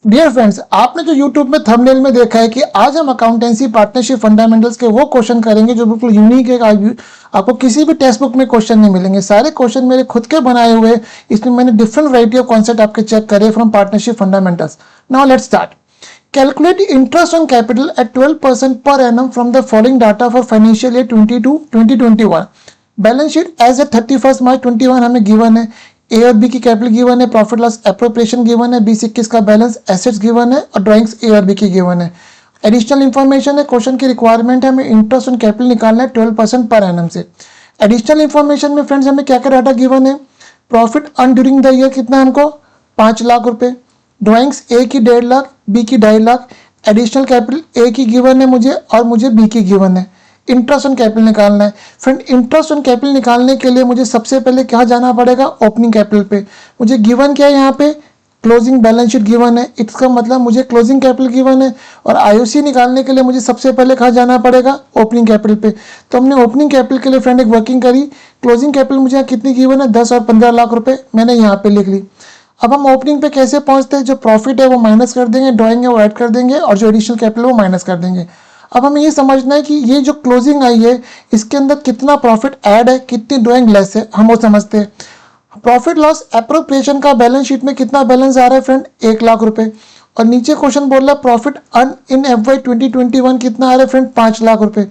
Dear friends, आपने जो YouTube में थंबनेल में देखा है कि आज हम अकाउंटेंसी पार्टनरशिप फंडामेंटल्स के वो क्वेश्चन करेंगे जो बिल्कुल यूनिक है। आपको किसी भी टेक्स्ट बुक में क्वेश्चन नहीं मिलेंगे। सारे क्वेश्चन मेरे खुद के बनाए हुए, इसमें मैंने डिफरेंट वैरायटी ऑफ कॉन्सेप्ट आपके चेक करे from partnership fundamentals. Now let's start. Calculate interest on capital at 12% per annum from the following data for financial year 2021। Balance sheet as a 31 March 21 हमें गिवन है। A और B की capital given है, profit loss appropriation given है, 2021 का balance assets given है और drawings ए और बी की गिवन है। एडिशनल इन्फॉर्मेशन है, क्वेश्चन की रिक्वायरमेंट है हमें इंटरेस्ट ऑन कैपिटल निकालना है 12% पर एनम से। एडिशनल इन्फॉर्मेशन में फ्रेंड्स हमें क्या क्या डाटा गिवन है। Profit earn during the year कितना है हमको 5 लाख रुपए। ड्राइंग्स ए की 1.5 लाख, बी की 2.5 लाख। एडिशनल कैपिटल ए की गिवन है मुझे और मुझे बी की गिवन है। इंटरेस्ट ऑन कैपिटल निकालना है। फ्रेंड, इंटरेस्ट ऑन कैपिटल निकालने के लिए मुझे सबसे पहले कहाँ जाना पड़ेगा, ओपनिंग कैपिटल पे। मुझे गिवन क्या है यहाँ पे, क्लोजिंग बैलेंस शीट गिवन है। इसका मतलब मुझे क्लोजिंग कैपिटल गिवन है और आईओसी निकालने के लिए मुझे सबसे पहले कहाँ जाना पड़ेगा, ओपनिंग कैपिटल पे। तो हमने ओपनिंग कैपिटल के लिए फ्रेंड एक वर्किंग करी। क्लोजिंग कैपिटल मुझे यहाँ कितनी गिवन है, 10 और 15 लाख रुपए मैंने यहाँ पे लिख ली। अब हम ओपनिंग पे कैसे पहुंचते हैं, जो प्रॉफिट है वो माइनस कर देंगे, ड्राइंग है वो ऐड कर देंगे और जो एडिशनल कैपिटल वो माइनस कर देंगे। अब हमें ये समझना है कि ये जो क्लोजिंग आई है इसके अंदर कितना प्रॉफिट ऐड है, कितनी ड्राइंग लेस है, हम वो समझते हैं। प्रॉफिट लॉस एप्रोप्रिएशन का बैलेंस शीट में कितना बैलेंस आ रहा है फ्रेंड, 1 लाख रुपए। और नीचे क्वेश्चन बोल रहा है प्रॉफिट अर्न इन FY 2021 कितना आ रहा है फ्रेंड, 5 लाख रुपए।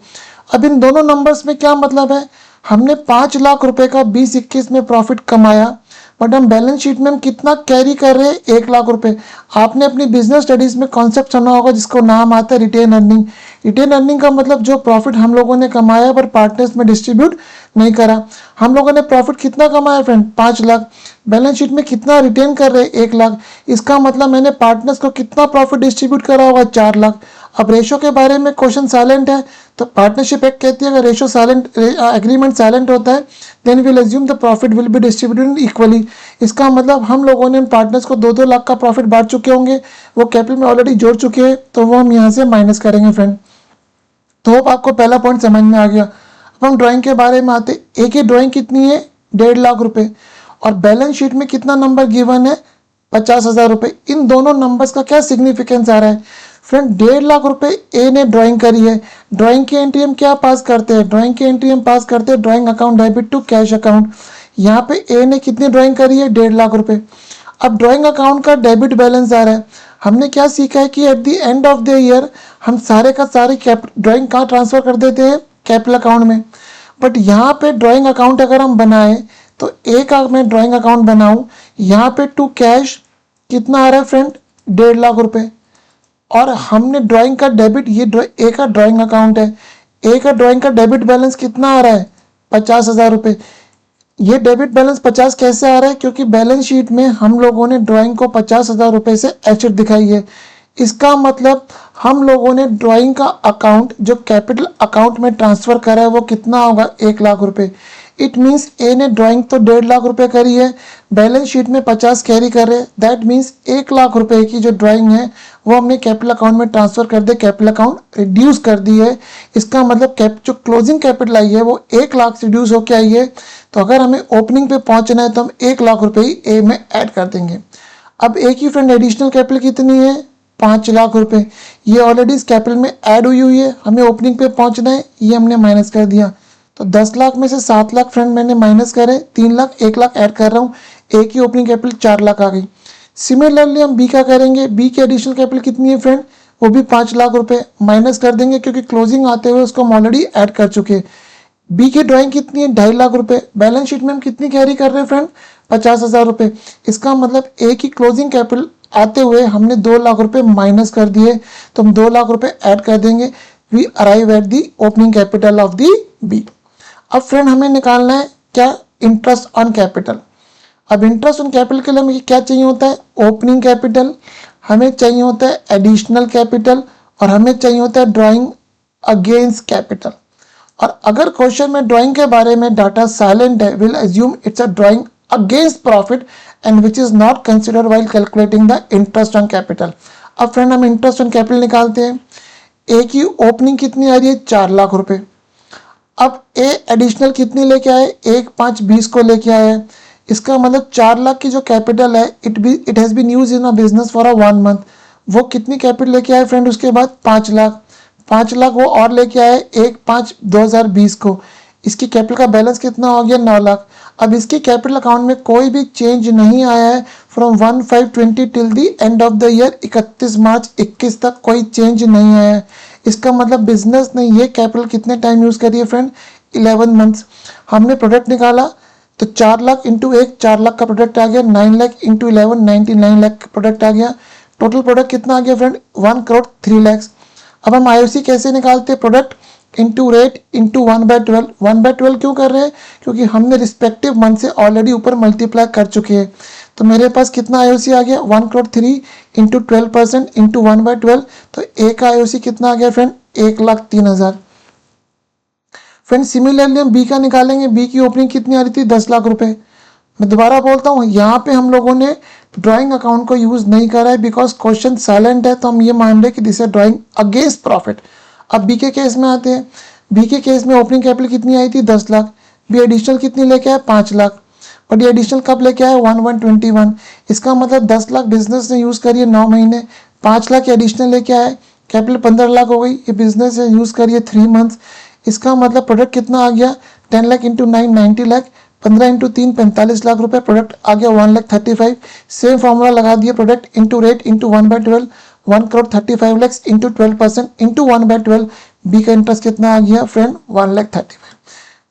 अब इन दोनों नंबर्स में क्या मतलब है, हमने 5 लाख रुपए का 2021 में प्रॉफिट कमाया, बट हम बैलेंस शीट में हम कितना कैरी कर रहे हैं, 1 लाख रुपए। आपने अपनी बिजनेस स्टडीज में कॉन्सेप्ट सुना होगा जिसको नाम आता है रिटेन अर्निंग। रिटेन अर्निंग का मतलब जो प्रॉफिट हम लोगों ने कमाया पर पार्टनर्स में डिस्ट्रीब्यूट नहीं करा। हम लोगों ने प्रॉफिट कितना कमाया फ्रेंड, 5 लाख। बैलेंस शीट में कितना रिटेन कर रहे हैं, 1 लाख। इसका मतलब मैंने पार्टनर्स को कितना प्रॉफिट डिस्ट्रीब्यूट करा होगा, 4 लाख। अब रेशो के बारे में क्वेश्चन साइलेंट है, तो पार्टनरशिप एक्ट कहती है अगर रेशो साइलेंट एग्रीमेंट साइलेंट होता है then will assume the profit will be distributed equally. इसका मतलब हम लोगों ने पार्टनर्स को 2-2 लाख का प्रॉफिट बांट चुके होंगे, वो कैपिटल में ऑलरेडी जोड़ चुके हैं, तो वो हम यहाँ से माइनस करेंगे फ्रेंड। तो होप आपको पहला पॉइंट समझ में आ गया। अब हम ड्राइंग के बारे में आते। एक ही ड्राइंग कितनी है, 1.5 लाख रुपए और बैलेंस शीट में कितना नंबर गिवन है, 50,000 रुपए। इन दोनों नंबर्स का क्या सिग्निफिकेंस आ रहा है फ्रेंड, 1.5 लाख रुपए ए ने ड्राइंग करी है। ड्राइंग की एंट्री हम क्या पास करते हैं, ड्राइंग की एंट्री हम पास करते हैं drawing account debit to cash account. यहाँ पे ए ने कितनी ड्राइंग करी है, 1.5 लाख रुपए। अब ड्राइंग अकाउंट का डेबिट बैलेंस आ रहा है। हमने क्या सीखा है कि eight the end of the year हम सारे का सारे ड्राइंग कहाँ ट्रांसफर कर देते हैं, कैपिटल अकाउंट में। बट यहाँ पे ड्राइंग अकाउंट अगर हम बनाए तो एक मैं ड्राइंग अकाउंट बनाऊं, यहाँ पे टू कैश कितना आ रहा है फ्रेंड, 1.5 लाख रुपए। और हमने ड्राइंग का डेबिट, ये ए का ड्राइंग अकाउंट है, ए का ड्राइंग का डेबिट बैलेंस कितना आ रहा है, 50,000 रुपए। ये डेबिट बैलेंस 50 कैसे आ रहा है, क्योंकि बैलेंस शीट में हम लोगों ने ड्राइंग को 50,000 रुपए से एसेट दिखाई है। इसका मतलब हम लोगों ने ड्राइंग का अकाउंट जो कैपिटल अकाउंट में ट्रांसफर करा है वो कितना होगा, 1 लाख रुपए। इट मीन्स ए ने ड्राइंग तो 1.5 लाख रुपए करी है, बैलेंस शीट में 50 कैरी कर रहे हैं। दैट मीन्स 1 लाख रुपए की जो ड्राइंग है वो हमने कैपिटल अकाउंट में ट्रांसफर कर दे, कैपिटल अकाउंट रिड्यूस कर दी है। इसका मतलब जो क्लोजिंग कैपिटल आई है वो 1 लाख से रिड्यूस होकर आई है। तो अगर हमें ओपनिंग पे पहुंचना है तो हम 1 लाख रुपए ही ए में ऐड कर देंगे। अब ए की फ्रेंड एडिशनल कैपिटल कितनी है, 5 लाख रुपए। ये ऑलरेडी इस कैपिटल में ऐड हुई है, हमें ओपनिंग पे पहुंचना है, ये हमने माइनस कर दिया। तो 10 लाख में से 7 लाख फ्रेंड मैंने माइनस करे, 3 लाख 1 लाख ऐड कर रहा हूँ, ए की ओपनिंग कैपिटल 4 लाख आ गई। सिमिलरली हम बी का करेंगे। बी की एडिशनल कैपिटल कितनी है फ्रेंड, वो भी 5 लाख रुपए माइनस कर देंगे क्योंकि क्लोजिंग आते हुए उसको हम ऑलरेडी ऐड कर चुके हैं। बी की ड्राइंग कितनी है, 2.5 लाख रुपए। बैलेंस शीट में हम कितनी कैरी कर रहे हैं फ्रेंड, 50,000 रुपए। इसका मतलब ए की क्लोजिंग कैपिटल आते हुए हमने 2 लाख रुपए माइनस कर दिए, तो हम 2 लाख रुपए ऐड कर देंगे। We arrive at the opening capital of the B. अब फ्रेंड हमें निकालना है क्या, इंटरेस्ट ऑन कैपिटल। अब इंटरेस्ट ऑन कैपिटल के लिए हमें क्या चाहिए होता है, ओपनिंग कैपिटल, हमें चाहिए होता है एडिशनल कैपिटल और हमें चाहिए होता है ड्राइंग अगेंस्ट कैपिटल। और अगर क्वेश्चन में ड्राइंग के बारे में डाटा साइलेंट है, will assume it's a drawing against profit and which is not considered while calculating the interest on capital. अब फ्रेंड हम इंटरेस्ट ऑन कैपिटल निकालते हैं। ए की ओपनिंग कितनी आ रही है, 4 लाख रुपए। अब ए एडिशनल कितनी लेके आए, 1 5 20 को लेके आए हैं। इसका मतलब 4 लाख की जो कैपिटल है it has been used in a business for a 1 month. वो कितनी कैपिटल लेके आए फ्रेंड, उसके बाद 5 लाख, 5 लाख वो और लेके आए 1/5/2020 को, इसकी कैपिटल का बैलेंस कितना हो गया 9 लाख। अब इसकी कैपिटल अकाउंट में कोई भी चेंज नहीं आया है from 1/5/20 till the and of the year 31 March 21 तक कोई चेंज नहीं आया है। इसका मतलब बिजनेस ने ये कैपिटल कितने टाइम यूज करी है फ्रेंड, 11 मंथ्स। हमने प्रोडक्ट निकाला तो 4 लाख इंटू 1 4 लाख का प्रोडक्ट आ गया, 9 लाख इंटू 11 99 लाख का प्रोडक्ट आ गया। टोटल प्रोडक्ट कितना आ गया फ्रेंड 1,03,00,000। अब हम आईओसी कैसे निकालते हैं, प्रोडक्ट इंटू रेट इंटू 1/12। 1/12 क्यों कर रहे हैं, क्योंकि हमने रिस्पेक्टिव मंथ से ऑलरेडी ऊपर मल्टीप्लाई कर चुके हैं। तो मेरे पास कितना आईओसी आ गया 1,03,00,000 इंटू 12% इंटू 1/12, तो एक आईओसी कितना आ गया फ्रेंड 1,03,000। फ्रेंड सिमिलरली हम बी का निकालेंगे, बी की ओपनिंग कितनी आ रही थी 10 लाख रुपए। मैं दोबारा बोलता हूँ, यहाँ पे हम लोगों ने ड्राइंग अकाउंट को यूज नहीं करा है बिकॉज क्वेश्चन साइलेंट है, तो हम ये मान रहे कि this is drawing against profit. अब बी के केस में आते हैं, बी के केस में ओपनिंग कैपिटल कितनी आई थी 10 लाख, बी एडिशनल कितनी लेके आया 5 लाख, बट ये एडिशनल कब लेके आया 1/1/21। इसका मतलब 10 लाख बिजनेस ने यूज करिए 9 महीने, 5 लाख एडिशनल लेके आए, कैपिटल 15 लाख हो गई, ये बिजनेस ने यूज करिए 3 मंथ्स। इसका मतलब प्रोडक्ट कितना आ गया 10 लाख इंटू 9 90 लाख, 15 इंटू 3 45 लाख रुपए, प्रोडक्ट आ गया 1,35,000। सेम फॉर्मूला लगा दिया, product into rate into 1/12, 1,35,00,000 into 12% into 1/12। B का इंटरेस्ट कितना आ गया फ्रेंड 1,35,000।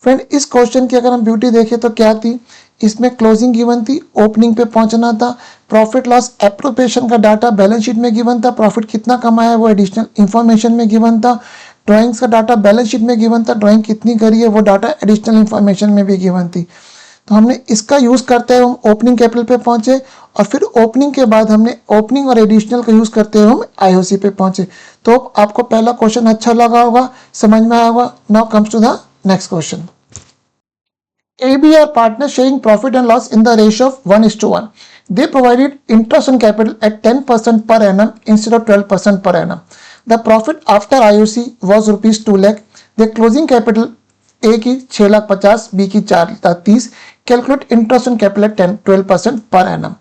फ्रेंड इस क्वेश्चन की अगर हम ब्यूटी देखें तो क्या थी, इसमें क्लोजिंग गिवन थी, ओपनिंग पे पहुंचना था, प्रॉफिट लॉस एप्रोप्रिएशन का डाटा बैलेंस शीट में गिवन था, प्रॉफिट कितना कमाया वो एडिशनल इंफॉर्मेशन में गिवन था, ड्राइंग्स का डाटा बैलेंस शीट में गिवन था, ड्राइंग कितनी करी है वो डाटा एडिशनल इंफॉर्मेशन में भी गिवन थी। तो हमने इसका यूज करते हुए हम ओपनिंग कैपिटल पे पहुंचे, और फिर ओपनिंग के बाद हमने ओपनिंग और एडिशनल का यूज करते हुए हम आईओसी पे पहुंचे। तो आपको पहला क्वेश्चन अच्छा लगा होगा, समझ में आया होगा। Now comes to the next question. AB are partners sharing profit and loss in the ratio of 1:1. They provided interest on capital at 10% per annum instead of 12% per annum. The profit after IOC was rupees 2 lakh. The closing capital A की 6,50,000, B की 4,30,000. Calculate interest on capital at 12% per annum.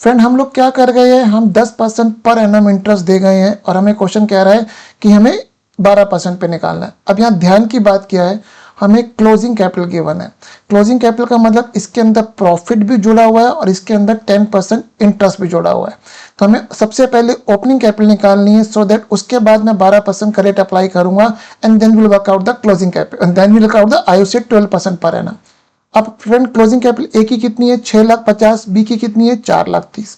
Friend हम लोग क्या कर गए हैं, हम 10% per annum interest दे गए हैं, और हमें क्वेश्चन कह रहा है कि हमें 12% पे निकालना है। अब यहाँ ध्यान की बात क्या है, हमें क्लोजिंग कैपिटल गिवन है। क्लोजिंग कैपिटल का मतलब इसके अंदर प्रॉफिट भी जुड़ा हुआ है और इसके अंदर 10% इंटरेस्ट भी जुड़ा हुआ है। तो हमें सबसे पहले ओपनिंग कैपिटल निकालनी है, सो दैट उसके बाद मैं 12% का रेट अप्लाई करूंगा, and then will work out the closing capital, and then will work out the IOC 12% per annum. अब फ्रेंड क्लोजिंग कैपिटल ए की कितनी है 6,50,000, बी की कितनी है 4,30,000।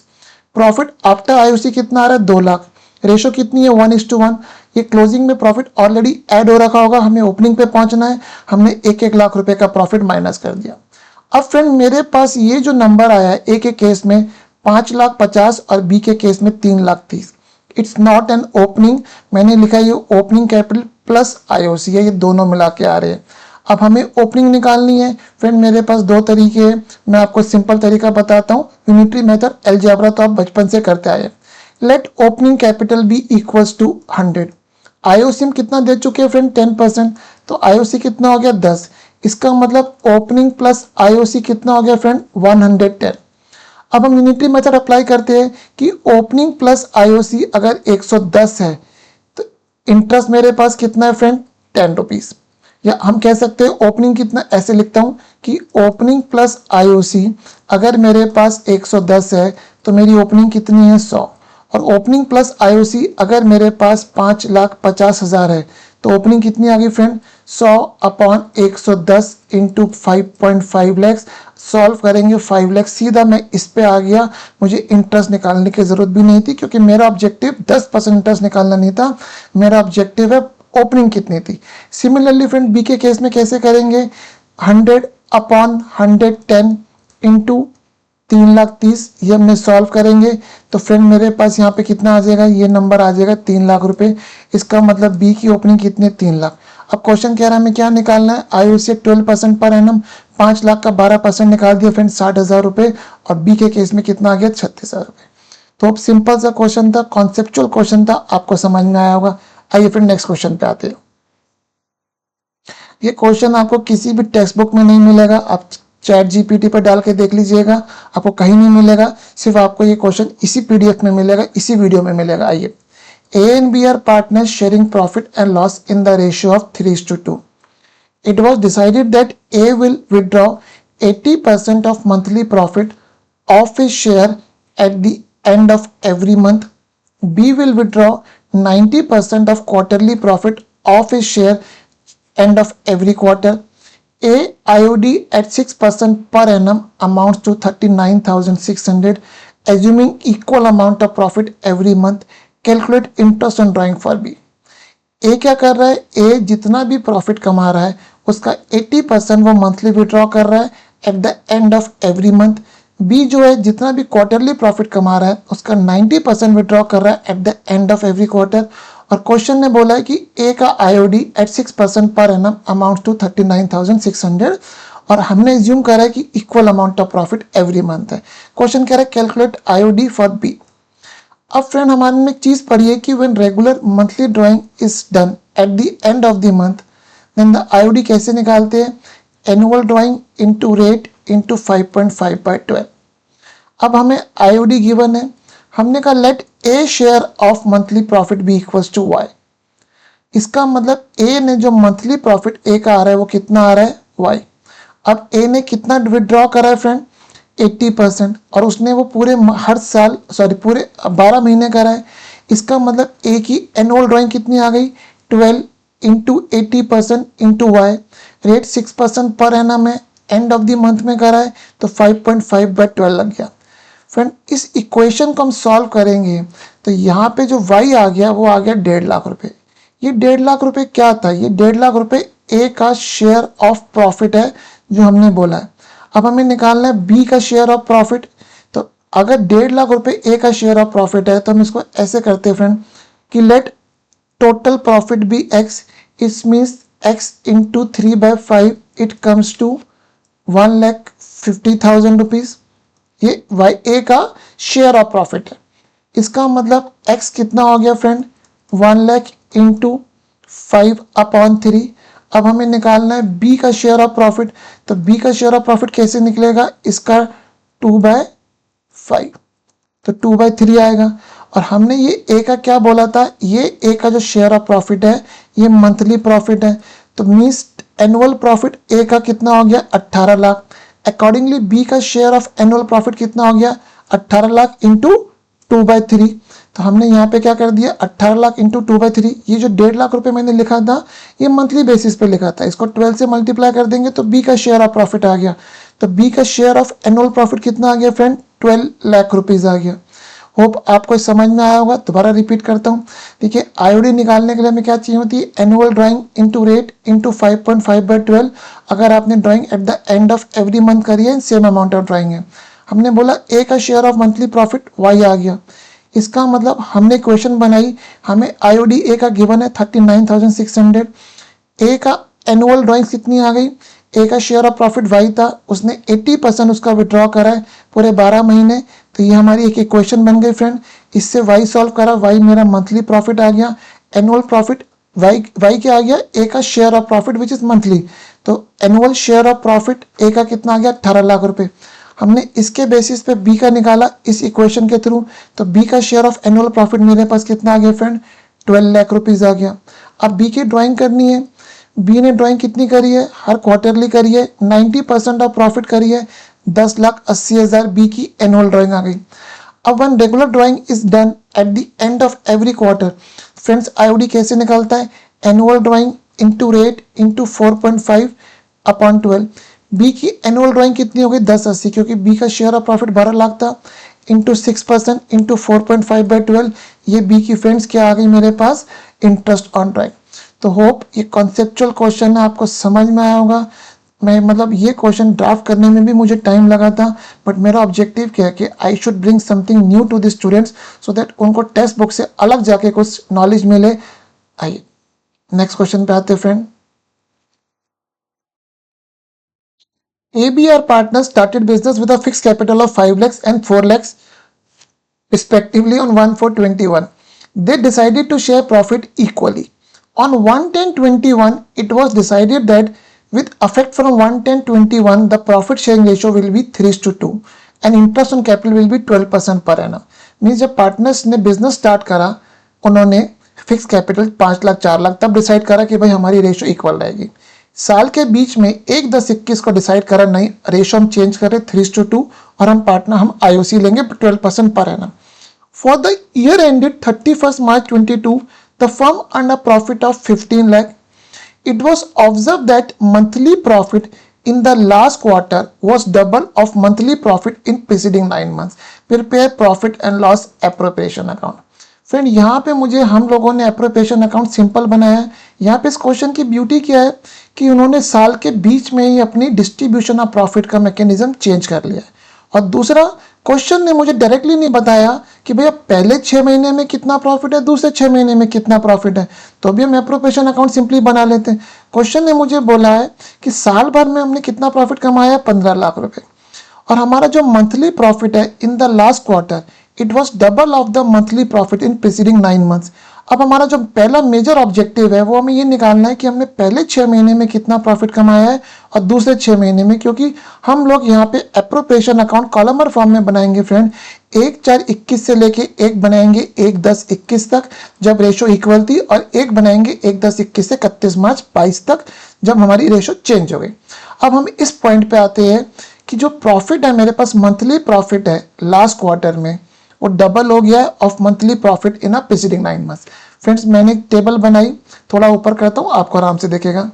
प्रॉफिट आफ्टर आईओसी कितना आ रहा है 2 लाख, रेशो कितनी है 1:1। ये क्लोजिंग में प्रॉफिट ऑलरेडी ऐड हो रखा होगा, हमें ओपनिंग पे पहुंचना है, हमने 1-1 लाख रुपए का प्रॉफिट माइनस कर दिया। अब फ्रेंड मेरे पास ये जो नंबर आया है ए के केस में 5,50,000 और बी के केस में 3,30,000, इट्स नॉट एन ओपनिंग। मैंने लिखा ये ओपनिंग कैपिटल प्लस आईओसी है, ये दोनों मिला के आ रहे हैं। अब हमें ओपनिंग निकालनी है फ्रेंड, मेरे पास 2 तरीके हैं, मैं आपको सिंपल तरीका बताता हूँ, यूनिटरी मेथड, अलजेब्रा तो आप बचपन से करते आए। Let opening capital B equals to 100। IOC हम कितना दे चुके हैं फ्रेंड 10%, तो आईओसी कितना हो गया 10। इसका मतलब ओपनिंग प्लस आईओसी कितना हो गया फ्रेंड 110। अब हम यूनिटरी मेथड अप्लाई करते हैं कि ओपनिंग प्लस आईओसी अगर 110 है तो इंटरेस्ट मेरे पास कितना है फ्रेंड 10 रुपीज, या हम कह सकते हैं ओपनिंग कितना, ऐसे लिखता हूं कि ओपनिंग प्लस आईओसी अगर मेरे पास 110 है तो मेरी ओपनिंग कितनी है 100, और ओपनिंग प्लस आईओसी अगर मेरे पास 5,50,000 है तो ओपनिंग कितनी आ गई फ्रेंड 100/110 इंटू 5.5 लाख। सॉल्व करेंगे 5 लाख, सीधा मैं इस पे आ गया, मुझे इंटरेस्ट निकालने की जरूरत भी नहीं थी क्योंकि मेरा ऑब्जेक्टिव 10% इंटरेस्ट निकालना नहीं था, मेरा ऑब्जेक्टिव है ओपनिंग कितनी थी। सिमिलरली फ्रेंड बी के केस में कैसे करेंगे, 100/110 इंटू 3,30,000, ये हमने सॉल्व करेंगे तो फ्रेंड मेरे पास यहाँ पे कितना आ जाएगा, ये नंबर आ जाएगा 3 लाख रुपए। इसका मतलब बी की ओपनिंग कितनी 3 लाख। अब क्वेश्चन कह रहा है हमें क्या निकालना है, आईओसी 12% पर एनम, 5 लाख का 12% निकाल दिया फ्रेंड 60,000 रुपए, और बी के केस में कितना आ गया 36,000 रुपए। तो अब सिंपल सा क्वेश्चन था, कॉन्सेप्चुअल क्वेश्चन था, आपको समझ में आया होगा। आइए फिर नेक्स्ट क्वेश्चन पे आते हैं। ये क्वेश्चन आपको किसी भी टेक्स्ट बुक में नहीं मिलेगा, आप चैट जीपीटी पर डाल के देख लीजिएगा, आपको कहीं नहीं मिलेगा, सिर्फ आपको ये क्वेश्चन इसी पीडीएफ में मिलेगा, इसी वीडियो में मिलेगा। आइए, A and B are partners sharing profit and loss in the ratio of 3:2. It was decided that A will withdraw 80% of monthly profit of his share at the end of every month. B will withdraw 90% of quarterly profit of his share end of every quarter. A IOD at 6% per annum amounts to 39,600, assuming equal amount of profit every month. Calculate interest on drawing for B. ए क्या कर रहा है, ए जितना भी profit कमा रहा है उसका 80% वो मंथली विड्रॉ कर रहा है at the end of every month. B जो है जितना भी क्वार्टरली प्रॉफिट कमा रहा है उसका 90% विड्रॉ कर रहा है at the end of every quarter. और क्वेश्चन ने बोला है कि ए का IOD eight 6% per annum amount to 39,600 और हमने एज्यूम करा है कि equal amount of profit every month है। क्वेश्चन कह रहा है कैलकुलेट आईओडी फॉर बी। अब फ्रेंड हमारे में एक चीज पढ़ी है कि when regular monthly drawing is done at the end of the month then the IOD कैसे निकालते हैं, annual drawing into rate into 5.5/12। अब हमें आईओडी गिवन है, हमने कहा let a share of monthly profit B equals to Y. इसका मतलब ए ने जो मंथली प्रॉफिट ए का आ रहा है वो कितना आ रहा है, वाई। अब ए ने कितना विड्रॉ करा है फ्रेंड, 80%, और उसने वो पूरे हर साल पूरे 12 महीने करा है। इसका मतलब ए की एनुअल ड्राइंग कितनी आ गई, 12 into 80% into Y. Rate 6% per annum है, एंड ऑफ द मंथ में करा है तो 5.5/12 लग गया। फ्रेंड इस इक्वेशन को हम सॉल्व करेंगे तो यहाँ पे जो y आ गया वो आ गया 1.5 लाख रुपए। ये 1.5 लाख रुपए क्या था, ये 1.5 लाख रुपए ए का शेयर ऑफ प्रॉफिट है जो हमने बोला है। अब हमें निकालना है बी का शेयर ऑफ प्रॉफिट। तो अगर 1.5 लाख रुपए ए का शेयर ऑफ प्रॉफिट है तो हम इसको ऐसे करते हैं फ्रेंड कि let total profit B X, it means X into 3/5 it comes to 1,50,000 rupees. ये वाई ए का शेयर ऑफ प्रॉफिट है। इसका मतलब एक्स कितना हो गया फ्रेंड, 1 लाख इंटू 5/3। अब हमें निकालना है बी का शेयर ऑफ प्रॉफिट। तो बी का शेयर ऑफ प्रॉफिट कैसे निकलेगा, इसका 2/5 तो 2/3 आएगा। और हमने ये ए का क्या बोला था, ये ए का जो शेयर ऑफ प्रॉफिट है ये मंथली प्रॉफिट है। तो मीन्स एनुअल प्रॉफिट ए का कितना हो गया, 18 लाख। अकॉर्डिंगली बी का शेयर ऑफ एनुअल प्रॉफिट कितना हो गया, 18 लाख इंटू 2/3। तो हमने यहाँ पे क्या कर दिया, 18 लाख इंटू 2/3। ये जो 1.5 लाख रुपए मैंने लिखा था ये मंथली बेसिस पे लिखा था, इसको 12 से मल्टीप्लाई कर देंगे तो बी का शेयर ऑफ प्रॉफिट आ गया। तो बी का शेयर ऑफ एनुअल प्रॉफिट कितना आ गया फ्रेंड, 12 लाख रुपीज आ गया। होप आपको समझ में आया होगा। दोबारा रिपीट करता हूँ, देखिए आईओडी निकालने के लिए हमें क्या चाहिए होती है, annual drawing into rate into 5.5/12। अगर आपने drawing eight the end of every month करी है सेम अमाउंट ऑफ ड्राइंग है। हमने बोला ए का share of monthly profit Y आ गया। इसका मतलब हमने क्वेश्चन बनाई, हमें आईओडी ए का गिवन है 39,600। ए का एनुअल ड्राइंग कितनी आ गई, ए का शेयर ऑफ प्रॉफिट वाई था, उसने 80% उसका विड्रॉ करा है पूरे 12 महीने। तो ये हमारी एक इक्वेशन बन गई फ्रेंड। इससे वाई सॉल्व करा, वाई मेरा मंथली प्रॉफिट आ गया, एनुअल प्रॉफिट वाई क्या आ गया, ए का share of profit which is monthly. तो एनुअल शेयर ऑफ प्रॉफिट ए का कितना आ गया, 18 लाख रुपए। हमने इसके बेसिस पे बी का निकाला इस इक्वेशन के थ्रू। तो बी का शेयर ऑफ एनुअल प्रॉफिट मेरे पास कितना आ गया फ्रेंड, 12 लाख रुपीज आ गया। अब बी की ड्राइंग करनी है। बी ने ड्राइंग कितनी करी है, हर क्वार्टरली करी है, 90% ऑफ प्रॉफिट करी है, 10,80,000 बी की एनुअल ड्राइंग आ गई। अब one regular drawing is done at the end of every quarter. Friends IOD कैसे निकालता है, annual drawing into rate into 4.5/12। B की एनुअल ड्राइंग कितनी हो गई, 1080, क्योंकि बी का शेयर ऑफ प्रॉफिट 12 लाख था, इंटू 6% इंटू 4.5/12। ये बी की फ्रेंड्स क्या आ गई मेरे पास, इंटरेस्ट ऑन ड्राइंग। तो होप ये कॉन्सेप्चुअल क्वेश्चन है, आपको समझ में आया होगा। मैं मतलब ये क्वेश्चन ड्राफ्ट करने में भी मुझे टाइम लगा था, बट मेरा ऑब्जेक्टिव क्या है कि I should bring something new to the students so that उनको टेक्स्ट बुक से अलग जाके कुछ नॉलेज मिले। आइए नेक्स्ट क्वेश्चन पे आते हैं friend. ABR partners started business with a fixed capital of 5 lakhs and 4 lakhs respectively on 1/4/21. They decided to share profit equally. On 1/10/21, it was decided that with effect from 1/10/21 the profit sharing ratio will be 3:2 and interest on capital will be 12% per annum. Means जब partners ने business start करा उन्होंने fix capital 5 lakh 4 lakh तब decide करा कि भाई हमारी ratio equal रहेगी. साल के बीच में 1/10/21 को डिसाइड करा नहीं रेशो हम चेंज करें 3:2 और हम आईओसी लेंगे 12% per annum. For the year ended 31st March 2022 the firm earned a profit of 15 lakh. It was observed that monthly profit in the last quarter was double of monthly profit in preceding 9 months. Prepare profit and loss appropriation account. Friend यहाँ पे हम लोगों ने appropriation account simple बनाया है. यहाँ पे इस क्वेश्चन की ब्यूटी क्या है कि उन्होंने साल के बीच में ही अपनी डिस्ट्रीब्यूशन ऑफ प्रॉफिट का मैकेनिज्म चेंज कर लिया है. और दूसरा, क्वेश्चन ने मुझे डायरेक्टली नहीं बताया कि भैया पहले 6 महीने में कितना प्रॉफिट है, दूसरे 6 महीने में कितना प्रॉफिट है. तो अभी हम एप्रोप्रिएशन अकाउंट सिंपली बना लेते हैं. क्वेश्चन ने मुझे बोला है कि साल भर में हमने कितना प्रॉफिट कमाया, 15 लाख रुपए. और हमारा जो मंथली प्रॉफिट है in the last quarter it was double of the monthly profit in preceding 9 months. अब हमारा जो पहला मेजर ऑब्जेक्टिव है वो हमें ये निकालना है कि हमने पहले 6 महीने में कितना प्रॉफिट कमाया है और दूसरे 6 महीने में, क्योंकि हम लोग यहाँ पे एप्रोप्रिएशन अकाउंट कॉलमर फॉर्म में बनाएंगे फ्रेंड. 1/4/21 से लेके 1 बनाएंगे 1/10/21 तक जब रेशो इक्वल थी, और 1 बनाएंगे 1/10/21 से 31 मार्च 22 तक जब हमारी रेशो चेंज हो गई. अब हम इस पॉइंट पे आते हैं कि जो प्रॉफिट है मेरे पास मंथली प्रॉफिट है लास्ट क्वार्टर में वो डबल हो गया of monthly profit in a preceding 9 months. Friends मैंने एक टेबल बनाई, थोड़ा ऊपर करता हूं आपको आराम से देखेगा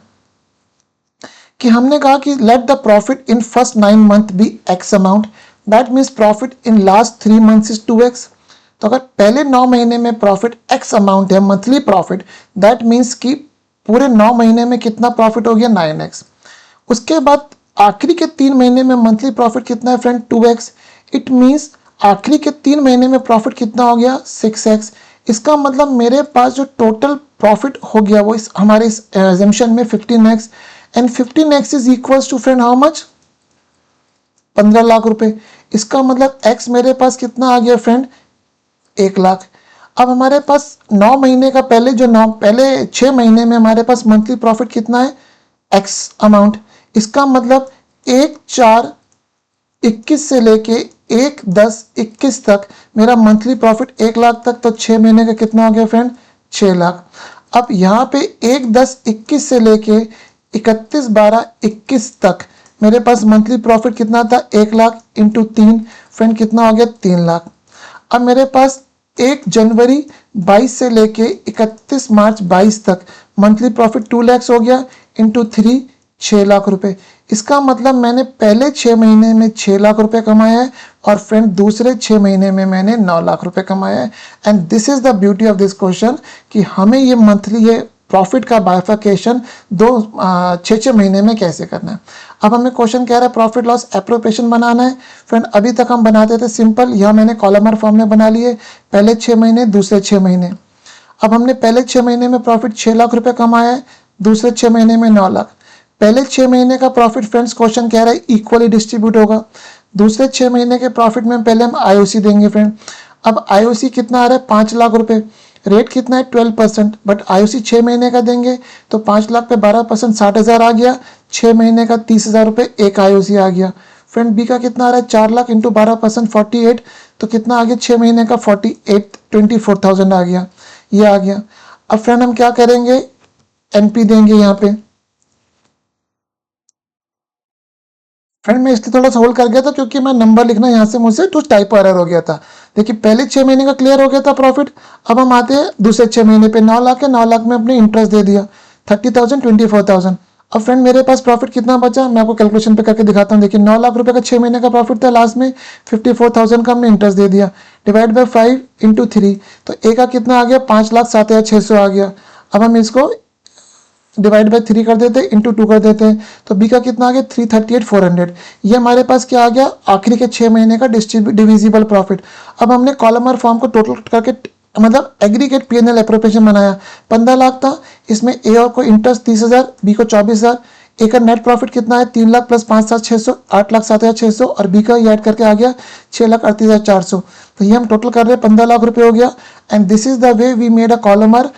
कि हमने कहा कि let the profit in first 9 month B X amount. That means profit in last 3 months is 2x. तो अगर पहले 9 महीने में प्रॉफिट एक्स अमाउंट है मंथली प्रॉफिट, दैट मीन्स कि पूरे 9 महीने में कितना प्रॉफिट हो गया 9x. उसके बाद आखिरी के 3 महीने में मंथली प्रॉफिट कितना है फ्रेंड 2x. इट मीन्स आखिरी के 3 महीने में प्रॉफिट कितना हो गया 6x. इसका मतलब मेरे पास जो टोटल प्रॉफिट हो गया वो हमारे इस एजम्पशन में 15x. And 15x is equals to friend how much, 15 lakh रुपए. इसका मतलब x मेरे पास कितना आ गया फ्रेंड 1 लाख. अब हमारे पास 9 महीने का पहले 6 महीने में हमारे पास मंथली प्रॉफिट कितना है x अमाउंट. इसका मतलब 1/4/21 से लेके 1/10/21 तक मेरा मंथली प्रॉफिट 1 लाख तक. तो 6 महीने का कितना हो गया फ्रेंड 6 लाख. अब यहाँ पे 1/10/21 से लेके 31/12/21 तक मेरे पास मंथली प्रॉफिट कितना था 1 लाख इंटू 3 फ्रेंड कितना हो गया 3 लाख. अब मेरे पास 1 जनवरी 22 से लेके 31 मार्च 22 तक मंथली प्रॉफिट 2 लाख हो गया इंटू 3 6 लाख रुपए. इसका मतलब मैंने पहले 6 महीने में 6 लाख रुपए कमाया है और फ्रेंड दूसरे 6 महीने में मैंने 9 लाख रुपए कमाया है. And this is the beauty of this question कि हमें ये मंथली ये प्रॉफिट का बाइफर्केशन 6 महीने में कैसे करना है. अब हमें क्वेश्चन कह रहा है प्रॉफिट लॉस एप्रोप्रिएशन बनाना है. फ्रेंड अभी तक हम बनाते थे सिंपल, यह मैंने कॉलमर फॉर्म में बना लिए, पहले 6 महीने दूसरे 6 महीने. अब हमने पहले 6 महीने में प्रॉफिट 6 लाख रुपए कमाया है, दूसरे 6 महीने में 9 लाख. पहले 6 महीने का प्रॉफिट फ्रेंड्स क्वेश्चन कह रहा है इक्वली डिस्ट्रीब्यूट होगा. दूसरे 6 महीने के प्रॉफिट में पहले हम आईओसी देंगे फ्रेंड. अब आईओसी कितना आ रहा है 5 लाख रुपए. रेट कितना है 12%, बट आईओसी 6 महीने का देंगे तो 5 लाख पे 12% 60,000 आ गया. 6 महीने का 30,000 रुपए एक आईओसी आ गया. फ्रेंड बी का कितना आ रहा है 4 लाख इंटू 12% 48, तो कितना आ गया 6 महीने का 24,000 आ गया, ये आ गया. अब फ्रेंड हम क्या करेंगे एनपी देंगे यहाँ पे. फ्रेंड मैं इसलिए थोड़ा सा होल्ड कर गया था क्योंकि मैं नंबर लिखना यहाँ से मुझसे कुछ टाइपो एरर हो गया था. देखिए पहले 6 महीने का क्लियर हो गया था प्रॉफिट. अब हम आते हैं दूसरे 6 महीने पे 9 लाख है, 9 लाख में अपने इंटरेस्ट दे दिया 30,000 24,000. अब फ्रेंड मेरे पास प्रॉफिट कितना बचा मैं आपको कैलकुलेशन पे करके दिखाता हूँ. देखिए 9 लाख रुपए का 6 महीने का प्रॉफिट था, लास्ट में 54,000 का हमने इंटरेस्ट दे दिया, डिवाइड बाय 5 इंटू 3, तो ए का कितना आ गया 5,07,600 आ गया. अब हम इसको डिवाइड बाय 3 कर देते हैं इंटू 2 कर देते हैं, तो बी का कितना आ गया 338,400. ये हमारे पास क्या आ गया आखिरी के 6 महीने का डिविजिबल प्रॉफिट. अब हमने कॉलमर फॉर्म को टोटल करके मतलब एग्रीगेट पीएनएल एप्रोप्रिएशन बनाया. 15 लाख था, इसमें ए और को इंटरेस्ट 30,000, बी को 24,000. ए का नेट प्रॉफिट कितना है 3 लाख प्लस 5,7,600 8,07,600 और बी का ये ऐड करके आ गया 6,38,400. तो ये हम टोटल कर रहे हैं 15 लाख रुपए हो गया. And this is the way we made a columnar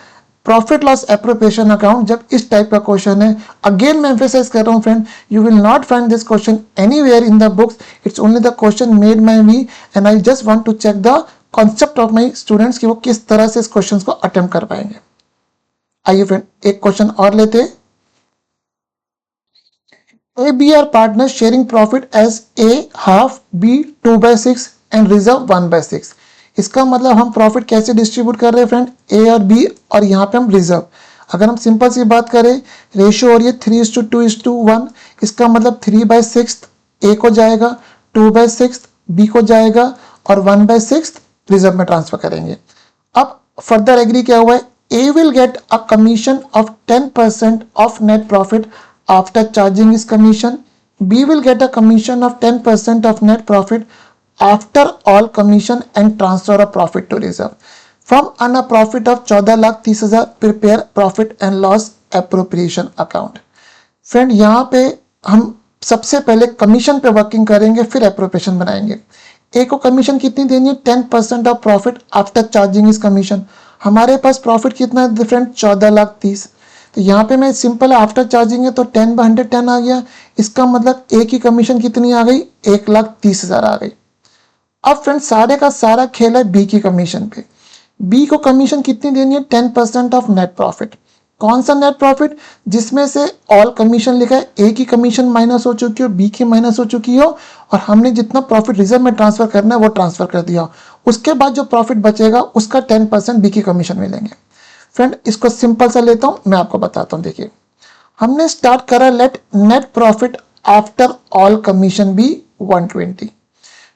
profit loss appropriation account जब इस टाइप का क्वेश्चन है, अगेन मैं एम्फेसाइज कर रहा हूँ friend, you will not find this question anywhere in the books, it's only the question made by me and I just want to check the concept of my students कि वो किस तरह से इस क्वेश्चन को अटेम्प्ट कर पाएंगे। आइए फ्रेंड एक क्वेश्चन और लेते हैं। A, B are partners sharing profit as A half, B 2/6 and reserve 1/6। इसका मतलब हम प्रॉफिट कैसे डिस्ट्रीब्यूट कर रहे हैं फ्रेंड, A और B और यहाँ पे हम रिजर्व। अगर हम सिंपल सी बात करें, रेशियो हो रही है 3:2:1, इसका मतलब 3/6 A को जाएगा, 2/6 B को जाएगा और 1/6 रिजर्व में ट्रांसफर करेंगे। अब फर्दर एग्री क्या हुआ है, A will get a commission of 10% of net profit after charging his commission. B will get a commission of 10% of net profit after all commission and transfer of profit to reserve. From a profit of 14,30,000 prepare profit and loss appropriation account. Friend यहाँ पे हम सबसे पहले commission पे working करेंगे, फिर appropriation बनाएंगे। ए को कमीशन कितनी देनी है, 10% of profit after charging is commission. हमारे पास प्रॉफिट कितना है फ्रेंड, 14,30,000। तो यहाँ पे मैं सिंपल आफ्टर चार्जिंग है तो 10/110 आ गया। इसका मतलब ए की कमीशन कितनी आ गई, 1,30,000 आ गई। अब फ्रेंड सारे का सारा खेल है बी की कमीशन पे। बी को कमीशन कितनी देनी है, 10% ऑफ नेट प्रॉफिट। कौन सा नेट प्रॉफिट, जिसमें से ऑल कमीशन लिखा है, ए की कमीशन माइनस हो चुकी हो, बी की माइनस हो चुकी हो और हमने जितना प्रॉफिट रिजर्व में ट्रांसफर करना है वो ट्रांसफर कर दिया। उसके बाद जो प्रॉफिट बचेगा उसका 10% बी की कमीशन मिलेंगे। फ्रेंड इसको सिंपल सा लेता हूं, मैं आपको बताता हूं। देखिए हमने स्टार्ट करा, let net profit after all commission B 120।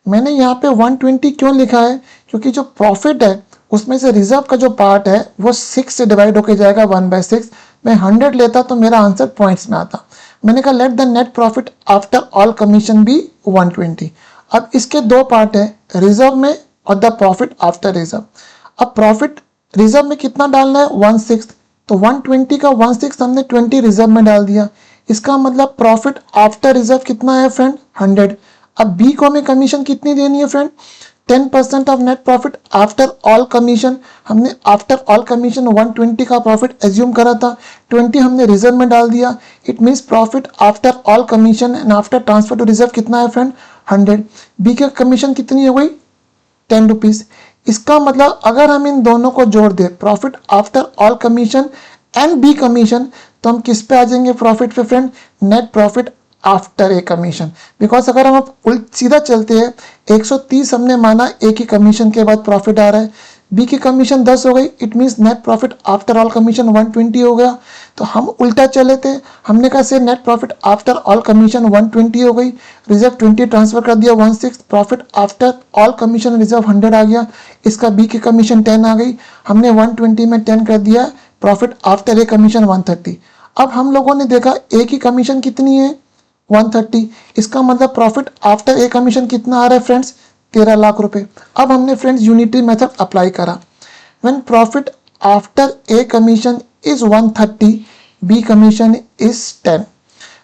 मैंने यहाँ पे 120 क्यों लिखा है, क्योंकि जो प्रॉफिट है उसमें से रिजर्व का जो पार्ट है वो 6 से डिवाइड होके जाएगा 1/6। मैं 100 लेता तो मेरा आंसर पॉइंट्स में आता। मैंने कहा let the net profit after all commission B 120। अब इसके दो पार्ट है, रिजर्व में और द प्रॉफिट आफ्टर रिजर्व। अब प्रॉफिट रिजर्व में कितना डालना है, 1/6, तो 120 का 1/6 हमने 20 रिजर्व में डाल दिया। इसका मतलब प्रॉफिट आफ्टर रिजर्व कितना है फ्रेंड, 100। अब बी को हमें कमीशन कितनी देनी है friend, 10% of net profit after all commission. हमने आफ्टर ऑल कमीशन 120 का प्रॉफिट एज्यूम करा था, 20 हमने रिजर्व में डाल दिया। It means profit after all commission and after transfer to reserve कितना है फ्रेंड, 100। बी की कमीशन कितनी हो गई, 10 रुपीज। इसका मतलब अगर हम इन दोनों को जोड़ दे, profit after all commission and B commission, तो हम किस पे आ जाएंगे प्रॉफिट पे friend, net profit after A commission. Because अगर हम सीधा चलते हैं, 130 हमने माना ए की कमीशन के बाद प्रॉफिट आ रहा है, बी की कमीशन 10 हो गई, it means net profit after all commission 120 हो गया। तो हम उल्टा चले थे, हमने कहा से net profit after all commission 120 हो गई, रिजर्व 20 ट्रांसफर कर दिया 1/6, profit after all commission reserve 100 आ गया। इसका बी की कमीशन 10 आ गई, हमने 120 में 10 कर दिया, प्रॉफिट आफ्टर ए कमीशन 130। अब हम लोगों ने देखा ए की कमीशन कितनी है, 130। इसका मतलब प्रॉफिट आफ्टर ए कमीशन कितना आ रहा है फ्रेंड्स, 13 लाख रुपए। अब हमने फ्रेंड्स यूनिटरी मेथड अप्लाई करा। When profit after A commission is 130, B commission is 10।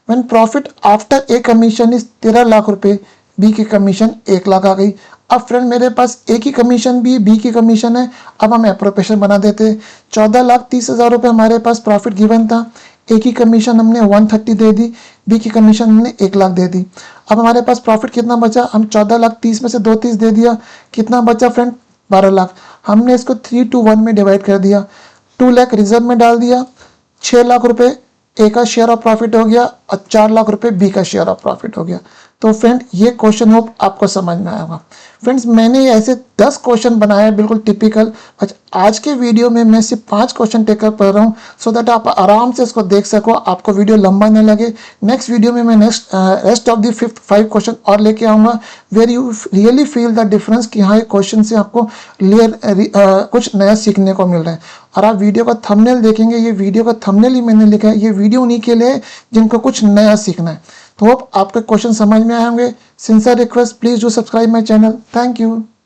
When profit after A commission is 13 lakh रुपए, बी की कमीशन 1 लाख आ गई। अब फ्रेंड मेरे पास ए की कमीशन भी, बी की कमीशन है। अब हम एप्रोप्रिएशन बना देते। 14,30,000 रुपये हमारे पास प्रॉफिट गिवन था, ए की कमीशन हमने 130 दे दी, बी की कमीशन हमने 1 लाख दे दी। अब हमारे पास प्रॉफिट कितना बचा, हम 14,30,000 में से 2,30,000 दे दिया, कितना बचा फ्रेंड, 12 लाख। हमने इसको 3:1 में डिवाइड कर दिया, 2 लाख रिजर्व में डाल दिया, 6 लाख रुपए ए का शेयर ऑफ प्रॉफिट हो गया और 4 लाख रुपए बी का शेयर ऑफ प्रॉफिट हो गया। तो फ्रेंड ये क्वेश्चन होप आपको समझ में आया होगा। फ्रेंड्स मैंने ऐसे 10 क्वेश्चन बनाए बिल्कुल टिपिकल। आज के वीडियो में मैं सिर्फ 5 क्वेश्चन टेकअप कर रहा हूँ, सो दैट आप आराम से इसको देख सको, आपको वीडियो लंबा न लगे। नेक्स्ट वीडियो में मैं रेस्ट ऑफ द 5 क्वेश्चन और लेके आऊँगा, where you really feel the difference कि हाँ ये क्वेश्चन से आपको कुछ नया सीखने को मिल रहा है। और आप वीडियो का थंबनेल देखेंगे, ये वीडियो का थंबनेल ही मैंने लिखा है, ये वीडियो उन्हीं के लिए जिनको कुछ नया सीखना है। तो होप आपके क्वेश्चन समझ में आए होंगे। Sincere request, please do subscribe my channel. Thank you.